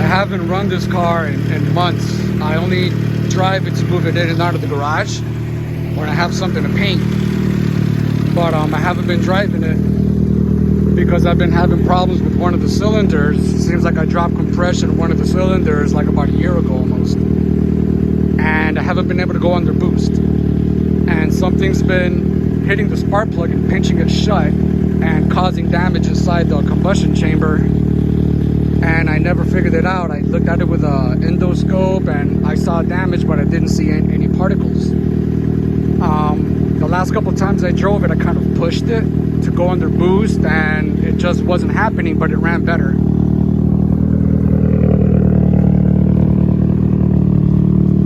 haven't run this car in months. I only drive it to move it in and out of the garage when I have something to paint. But I haven't been driving it because I've been having problems with one of the cylinders. It seems like I dropped compression in one of the cylinders like about a year ago almost. And I haven't been able to go under boost. And something's been hitting the spark plug and pinching it shut and causing damage inside the combustion chamber. And I never figured it out. I looked at it with an endoscope and I saw damage, but I didn't see any particles. The last couple times I drove it, I kind of pushed it to go under boost and it just wasn't happening, but it ran better.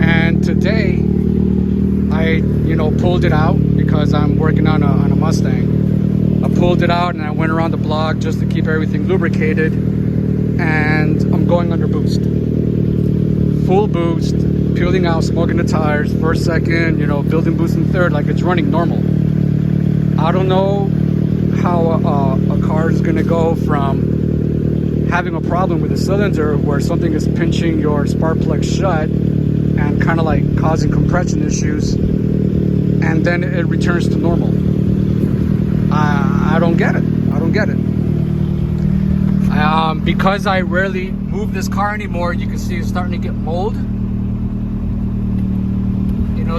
And today I, pulled it out because I'm working on a Mustang. I pulled it out and I went around the block just to keep everything lubricated, and I'm going under boost. Full boost, peeling out, smoking the tires, first, second, building boost in third, like it's running normal. I don't know how a car is gonna go from having a problem with the cylinder where something is pinching your spark plug shut and kind of like causing compression issues, and then it returns to normal. I don't get it. I don't get it. Because I rarely move this car anymore, you can see it's starting to get mold.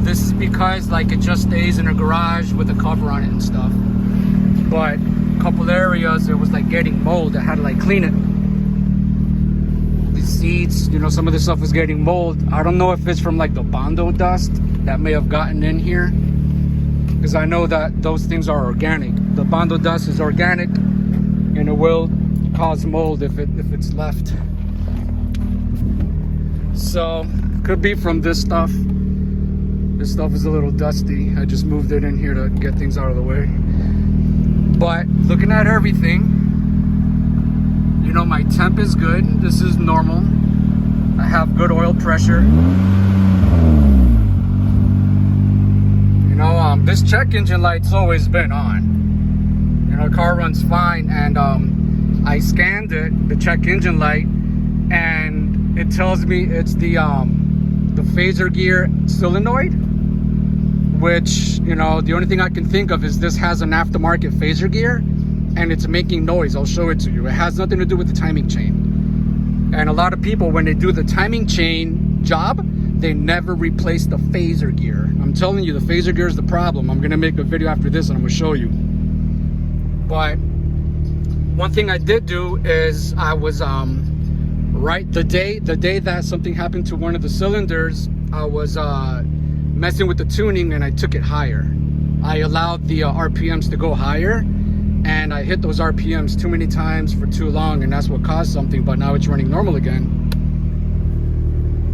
This is because like it just stays in a garage with a cover on it and stuff. But a couple areas it was like getting mold. I had to like clean it. The seats, some of the stuff was getting mold. I don't know if it's from like the Bondo dust that may have gotten in here, because I know that those things are organic. The Bondo dust is organic and it will cause mold if it's left. So could be from this stuff. This stuff is a little dusty. I just moved it in here to get things out of the way. But looking at everything, my temp is good. This is normal. I have good oil pressure. This check engine light's always been on. The car runs fine, and I scanned it, the check engine light, and it tells me it's the phaser gear solenoid, which, the only thing I can think of is this has an aftermarket phaser gear and it's making noise. I'll show it to you. It has nothing to do with the timing chain. And a lot of people, when they do the timing chain job, they never replace the phaser gear. I'm telling you, the phaser gear is the problem. I'm gonna make a video after this and I'm gonna show you. But one thing I did do is I was right the day that something happened to one of the cylinders, I was messing with the tuning and I took it higher. I allowed the RPMs to go higher, and I hit those RPMs too many times for too long, and that's what caused something. But now it's running normal again.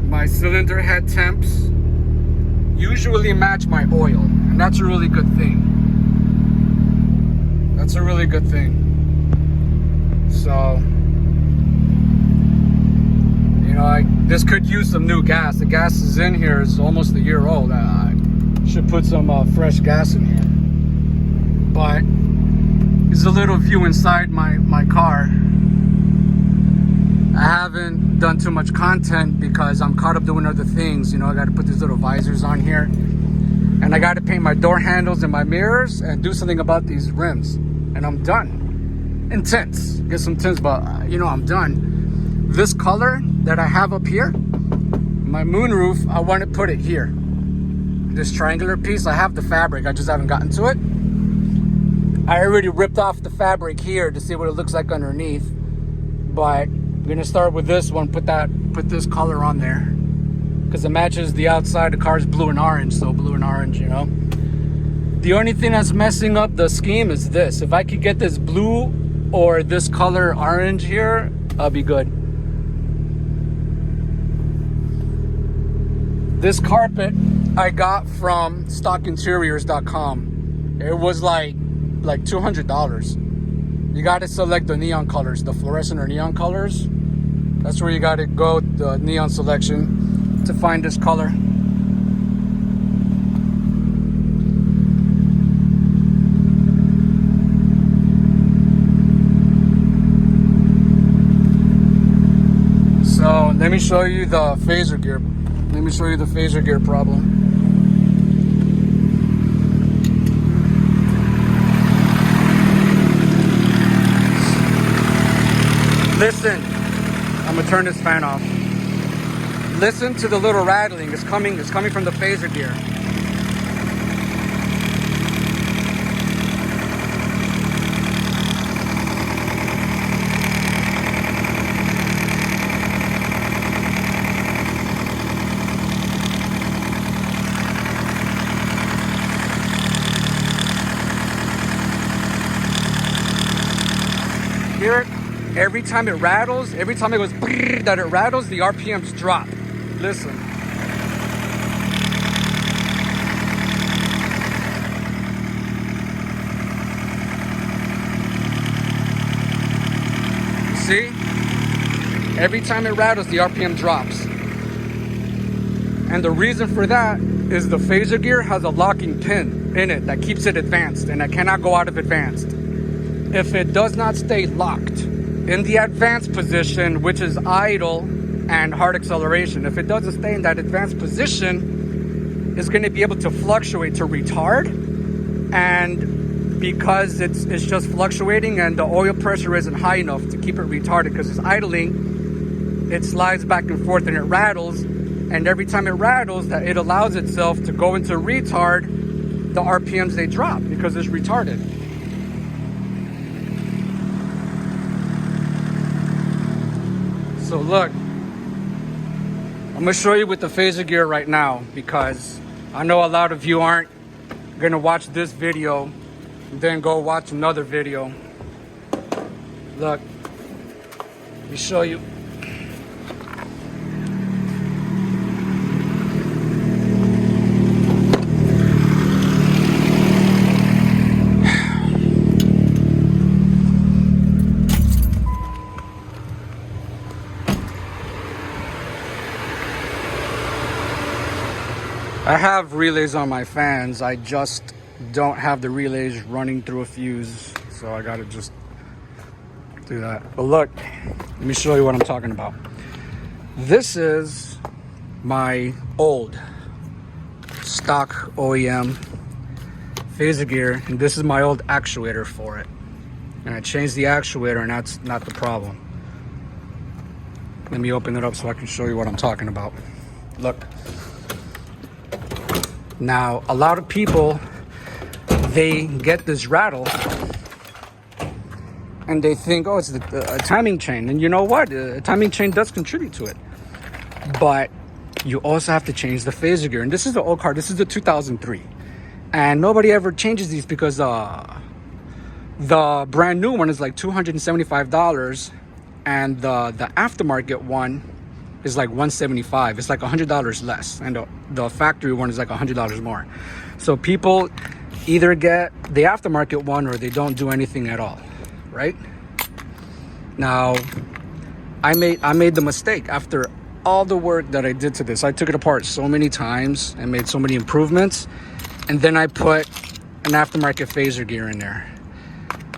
My cylinder head temps usually match my oil, and that's a really good thing. That's a really good thing. So this could use some new gas. The gas is in here is almost a year old. I should put some fresh gas in here. But it's a little view inside my car. I haven't done too much content because I'm caught up doing other things. I got to put these little visors on here, and I got to paint my door handles and my mirrors and do something about these rims, and I'm done. And tints, get some tints, but I'm done. This color that I have up here, my moonroof, I want to put it here. This triangular piece, I have the fabric, I just haven't gotten to it. I already ripped off the fabric here to see what it looks like underneath, but I'm gonna start with this one. Put this color on there because it matches the outside. The car's blue and orange, so blue and orange. The only thing that's messing up the scheme is this. If I could get this blue or this color orange here, I'll be good. This carpet I got from stockinteriors.com. It was like $200. You got to select the neon colors, the fluorescent or neon colors. That's where you got to go, the neon selection, to find this color. So Let me show you the phaser gear. Let me show you the phaser gear problem. Listen, I'm gonna turn this fan off. Listen to the little rattling. It's coming from the phaser gear. Hear it? Every time it rattles, every time it goes that it rattles, the RPMs drop. Listen. See? Every time it rattles, the RPM drops. And the reason for that is the phaser gear has a locking pin in it that keeps it advanced, and it cannot go out of advanced. If it does not stay locked in the advanced position, which is idle and hard acceleration, if it doesn't stay in that advanced position, it's going to be able to fluctuate to retard. And because it's just fluctuating and the oil pressure isn't high enough to keep it retarded because it's idling, it slides back and forth and it rattles. And every time it rattles, that it allows itself to go into retard, the RPMs, they drop because it's retarded. So look, I'm gonna show you with the phaser gear right now, because I know a lot of you aren't gonna watch this video and then go watch another video. Look, let me show you. I have relays on my fans, I just don't have the relays running through a fuse, so I gotta just do that. But look, let me show you what I'm talking about. This is my old stock OEM phaser gear, and this is my old actuator for it. And I changed the actuator, and that's not the problem. Let me open it up so I can show you what I'm talking about. Look. Now, a lot of people, they get this rattle and they think, oh, it's a timing chain. And you know what? A timing chain does contribute to it. But you also have to change the phaser gear. And this is the old car. This is the 2003. And nobody ever changes these because the brand new one is like $275. And the aftermarket one is like $175. It's like $100 less, and the factory one is like $100 more. So people either get the aftermarket one or they don't do anything at all, right? Now, I made the mistake after all the work that I did to this. I took it apart so many times and made so many improvements, and then I put an aftermarket phaser gear in there.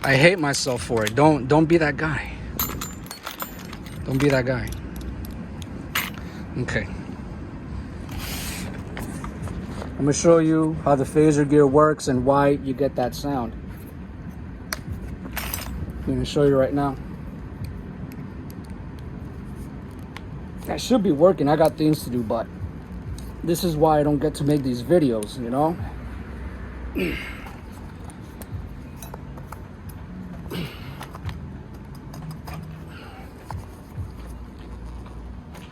I hate myself for it. Don't be that guy. Don't be that guy. Okay, I'm gonna show you how the phaser gear works and why you get that sound. I'm gonna show you right now. I should be working, I got things to do, but this is why I don't get to make these videos, you know?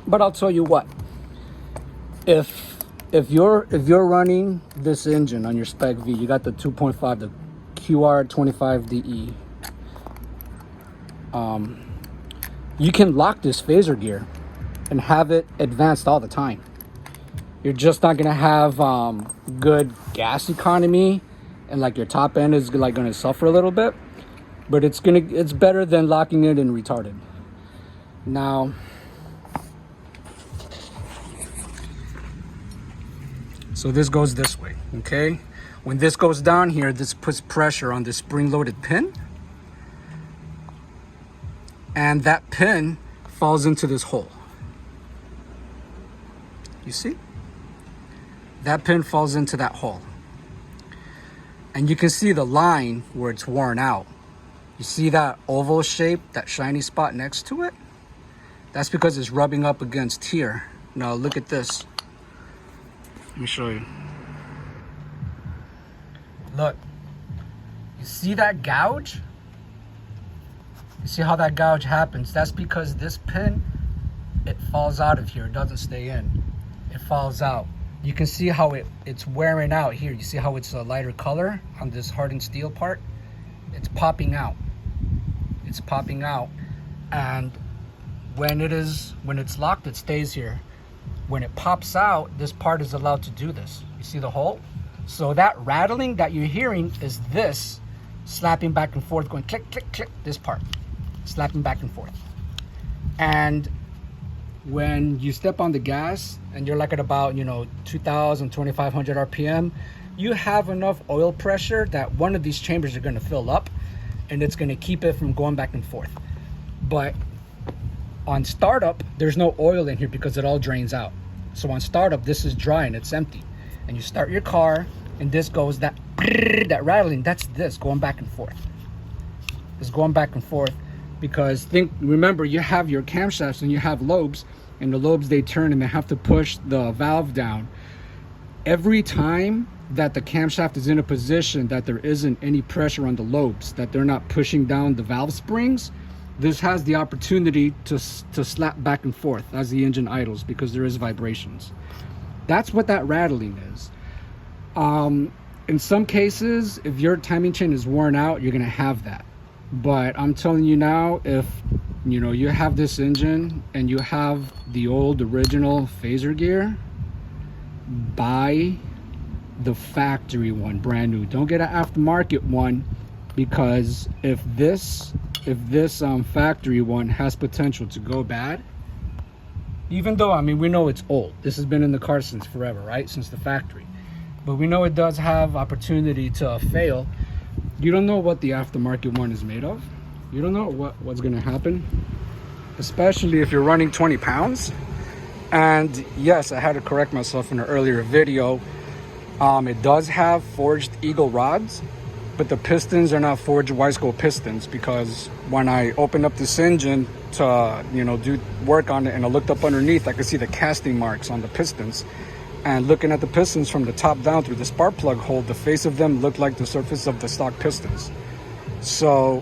But I'll tell you what, if you're running this engine on your Spec V, you got the 2.5, the QR25DE, you can lock this phaser gear and have it advanced all the time. You're just not gonna have good gas economy, and like your top end is like gonna suffer a little bit, but it's better than locking it in retarded. Now, so this goes this way, okay? When this goes down here, this puts pressure on this spring-loaded pin. And that pin falls into this hole. You see? That pin falls into that hole. And you can see the line where it's worn out. You see that oval shape, that shiny spot next to it? That's because it's rubbing up against here. Now look at this. Let me show you. Look. You see that gouge? You see how that gouge happens? That's because this pin, it falls out of here. It doesn't stay in. It falls out. You can see how it's wearing out here. You see how it's a lighter color on this hardened steel part? It's popping out. It's popping out. And when it's locked, it stays here. When it pops out, this part is allowed to do this. You see the hole? So that rattling that you're hearing is this slapping back and forth, going click, click, click, this part. Slapping back and forth. And when you step on the gas and you're like at about 2,000, 2,500 RPM, you have enough oil pressure that one of these chambers are going to fill up, and it's going to keep it from going back and forth. But on startup, there's no oil in here because it all drains out. So on startup, this is dry and it's empty. And you start your car and this goes, that rattling, that's this going back and forth. It's going back and forth because remember, you have your camshafts and you have lobes, and the lobes, they turn and they have to push the valve down. Every time that the camshaft is in a position that there isn't any pressure on the lobes, that they're not pushing down the valve springs, this has the opportunity to slap back and forth as the engine idles because there is vibrations. That's what that rattling is. In some cases, if your timing chain is worn out, you're gonna have that. But I'm telling you now, if you have this engine and you have the old original phaser gear, buy the factory one, brand new. Don't get an aftermarket one, because if this factory one has potential to go bad, even though we know it's old, this has been in the car since forever, right? Since the factory, but we know it does have opportunity to fail. You don't know what the aftermarket one is made of. You don't know what's gonna happen, especially if you're running 20 pounds. And yes, I had to correct myself in an earlier video. It does have forged Eagle rods, but the pistons are not forged Wiseco pistons, because when I opened up this engine to do work on it and I looked up underneath, I could see the casting marks on the pistons. And looking at the pistons from the top down through the spark plug hole, the face of them looked like the surface of the stock pistons. So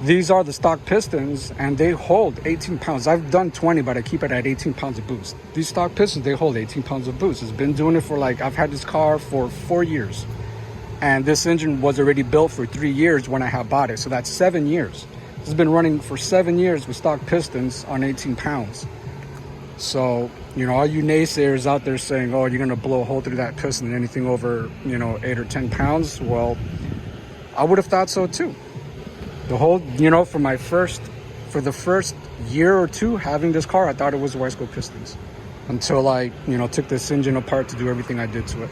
these are the stock pistons, and they hold 18 pounds. I've done 20, but I keep it at 18 pounds of boost. These stock pistons, they hold 18 pounds of boost. It's been doing it for I've had this car for 4 years. And this engine was already built for 3 years when I had bought it. So that's 7 years. This has been running for 7 years with stock pistons on 18 pounds. So, all you naysayers out there saying, oh, you're going to blow a hole through that piston, anything over, 8 or 10 pounds. Well, I would have thought so too. The whole, for the first year or two having this car, I thought it was Wiseco pistons, until I, took this engine apart to do everything I did to it.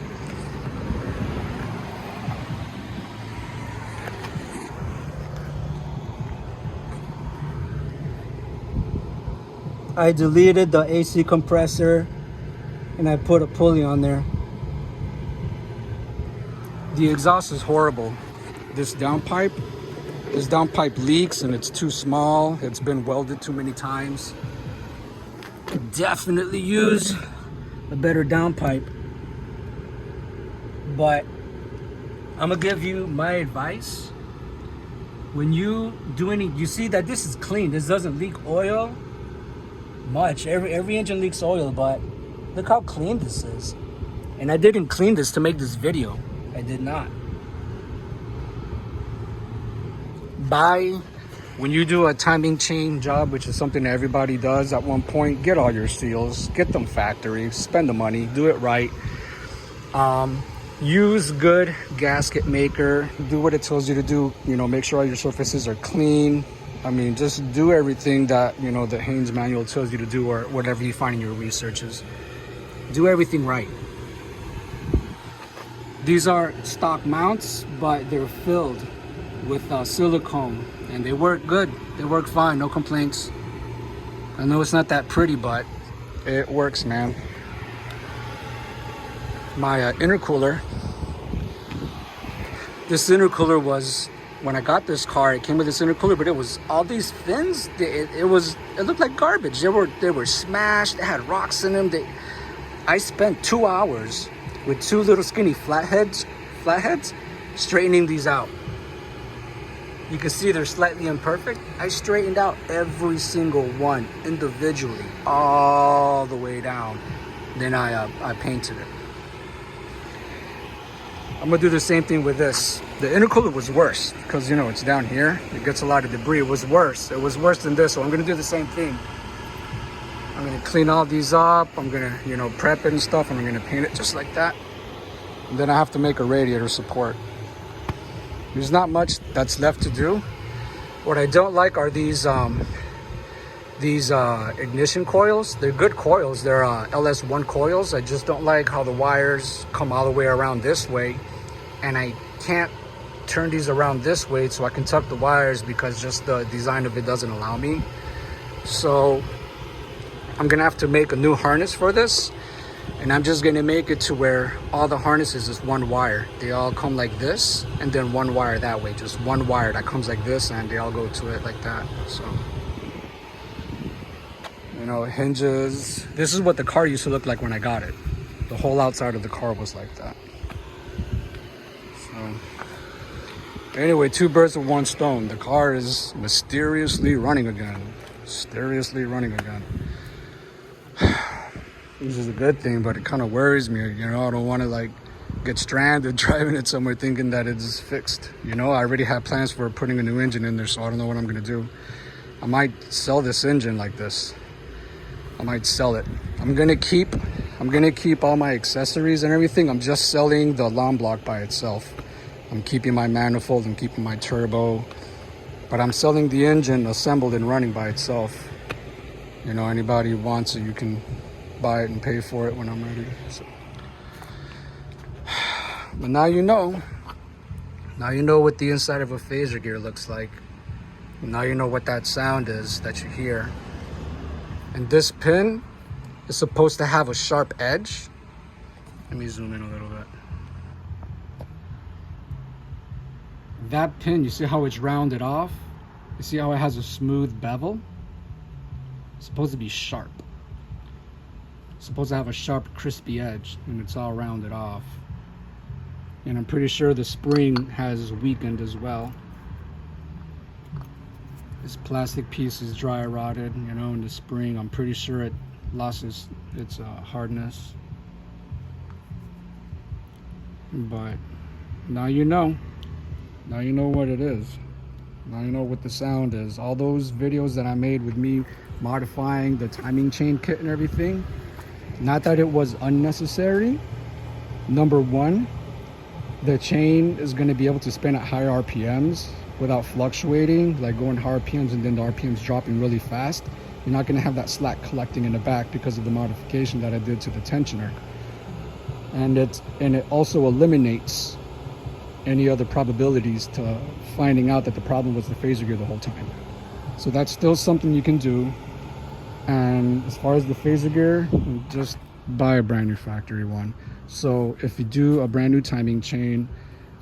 I deleted the AC compressor and I put a pulley on there. The exhaust is horrible. This downpipe leaks and it's too small. It's been welded too many times. Could definitely use a better downpipe. But I'm gonna give you my advice. When you do you see that this is clean. This doesn't leak oil much. Every engine leaks oil, but look how clean this is. And I didn't clean this to make this video. I did not. When you do a timing chain job, which is something that everybody does at one point, get all your seals, get them factory, spend the money, do it right. Use good gasket maker, do what it tells you to do, make sure all your surfaces are clean. Just do everything that, the Haynes manual tells you to do, or whatever you find in your researches. Do everything right. These are stock mounts, but they're filled with silicone, and they work good. They work fine, no complaints. I know it's not that pretty, but it works, man. my intercooler. This intercooler was, when I got this car, it came with this intercooler, but it was all these fins. It looked like garbage. They were smashed. They had rocks in them. I spent 2 hours with two little skinny flatheads, straightening these out. You can see they're slightly imperfect. I straightened out every single one individually, all the way down. Then I painted it. I'm gonna do the same thing with this. The intercooler was worse because, you know, it's down here. It gets a lot of debris. It was worse. It was worse than this. So I'm gonna do the same thing. I'm gonna clean all these up. I'm gonna, you know, prep it and stuff. And I'm gonna paint it just like that. And then I have to make a radiator support. There's not much that's left to do. What I don't like are these ignition coils. They're good coils. They're LS1 coils. I just don't like how the wires come all the way around this way, and I can't turn these around this way so I can tuck the wires because just the design of it doesn't allow me. So I'm gonna have to make a new harness for this, and I'm just gonna make it to where all the harnesses is one wire. They all come like this, and then one wire that way. Just one wire that comes like this, and they all go to it like that. So, you know, hinges. This is what the car used to look like when I got it. The whole outside of the car was like that. So, anyway, two birds with one stone. The car is mysteriously running again. Mysteriously running again. This is a good thing, but it kind of worries me. You know, I don't want to like get stranded driving it somewhere thinking that it's fixed. You know, I already have plans for putting a new engine in there, so I don't know what I'm gonna do. I might sell this engine like this. I might sell it. I'm gonna keep all my accessories and everything. I'm just selling the alarm block by itself. I'm keeping my manifold, I'm keeping my turbo, but I'm selling the engine assembled and running by itself. You know, anybody who wants it, you can buy it and pay for it when I'm ready. So. But now you know. Now you know what the inside of a phaser gear looks like. Now you know what that sound is that you hear. And this pin is supposed to have a sharp edge. Let me zoom in a little bit. That pin, you see how it's rounded off? You see how it has a smooth bevel? It's supposed to be sharp. It's supposed to have a sharp, crispy edge, and it's all rounded off. And I'm pretty sure the spring has weakened as well. This plastic piece is dry rotted, you know, in the spring. I'm pretty sure it lost its hardness. But now you know. Now you know what it is. Now you know what the sound is. All those videos that I made with me modifying the timing chain kit and everything, not that it was unnecessary. Number one, the chain is going to be able to spin at higher RPMs without fluctuating, like going high RPMs and then the RPMs dropping really fast. You're not going to have that slack collecting in the back because of the modification that I did to the tensioner. And it also eliminates any other probabilities to finding out that the problem was the phaser gear the whole time. So that's still something you can do. And as far as the phaser gear, just buy a brand new factory one. So if you do a brand new timing chain,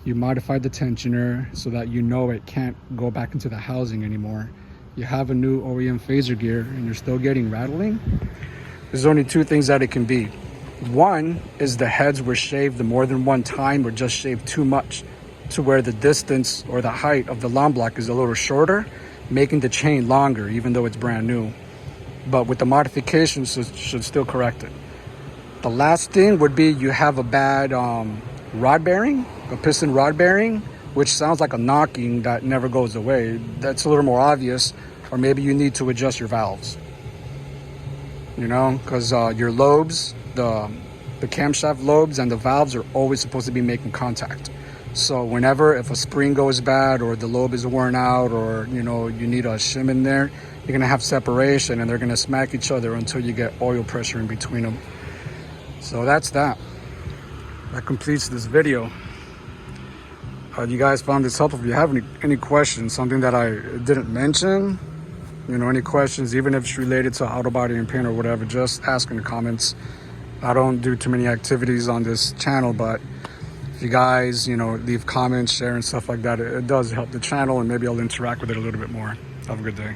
you modify the tensioner so that you know it can't go back into the housing anymore. You have a new OEM phaser gear and you're still getting rattling. There's only two things that it can be. One is the heads were shaved more than one time or just shaved too much to where the distance or the height of the alarm block is a little shorter, making the chain longer even though it's brand new. But with the modifications, it should still correct it. The last thing would be you have a bad rod bearing, a piston rod bearing, which sounds like a knocking that never goes away. That's a little more obvious. Or maybe you need to adjust your valves. You know, because your lobes, the camshaft lobes and the valves are always supposed to be making contact. So whenever, if a spring goes bad or the lobe is worn out or, you know, you need a shim in there, you're going to have separation and they're going to smack each other until you get oil pressure in between them. So that's that. That completes this video. You guys found this helpful. If you have any questions, something that I didn't mention, you know, any questions, even if it's related to auto body and paint or whatever, just ask in the comments. I don't do too many activities on this channel, but if you guys, you know, leave comments, share and stuff like that, it does help the channel, and maybe I'll interact with it a little bit more. Have a good day.